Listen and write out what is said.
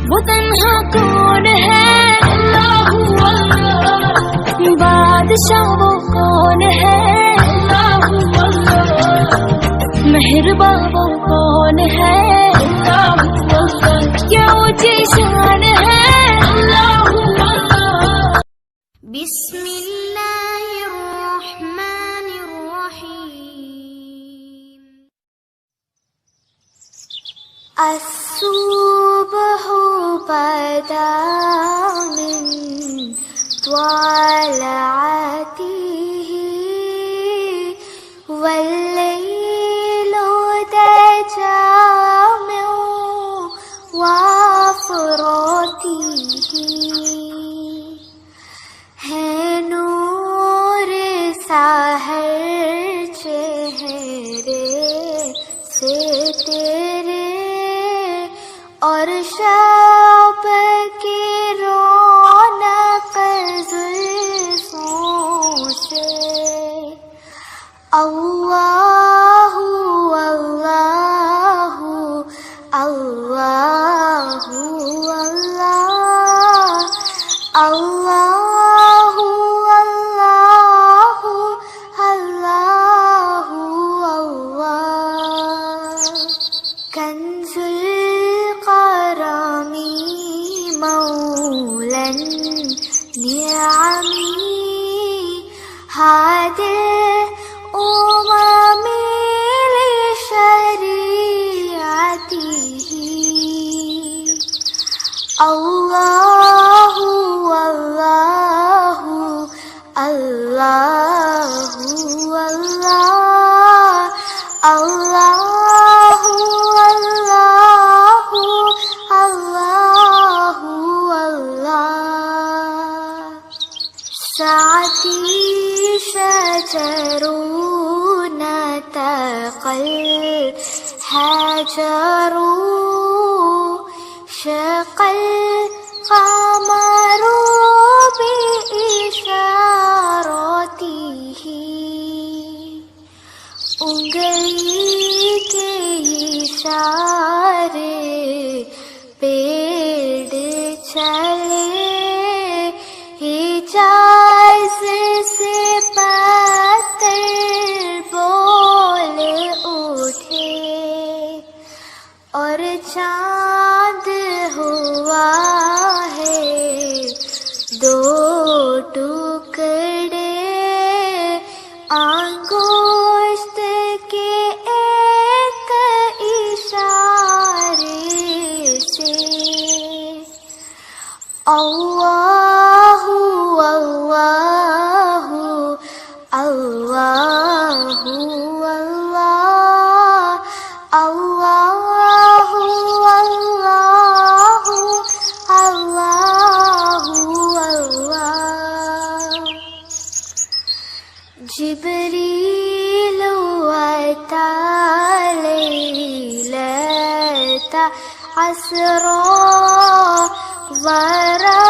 वो तन्हा कौन है, अल्लाहू अल्लाह। बादशाह वो कौन है, अल्लाहू अल्लाह। मेहरबा वो कौन है, अल्लाहू अल्लाह। क्या ऊंची शान है, अल्लाहू अल्लाह। बिस्मिल्लाहिर रहमानिर रहीम। अस्सुबहु बदा मिन त्वालअतिही वल्लैलु दजा मिन वफ़रातिही। है नूर साहर चेहरे से तेरे और शब की रौनक जुल्फों से। अल्लाहु अल्लाहु अल्लाहु अल्लाह अल्लाहु अल्लाहु अल्लाहु अल्लाह। कंजुल करमी मौलन निअमी हादिल उममी लिशरीअतिही। अल्लाहु अल्लाहु अल्लाहु अल्लाह अल्लाहु अल्लाहु अल्लाहु अल्लाह। साती शजरू नतक़ल हजरू शक़ल क़मरू बिइशारतिही। उंगली के इशारे पेड़ चले हिजाज़ से पत्थर बोल उठे और चाँद हुआ है दो टुकड़े अंगुष्ठ के एक इशारे से। अल्लाहु अल्लाहु अल्लाहु अल्लाह अल्लाहु अल्लाहु अल्लाहु अल्लाह। जिब्रील अता लैलता अस्रा वरा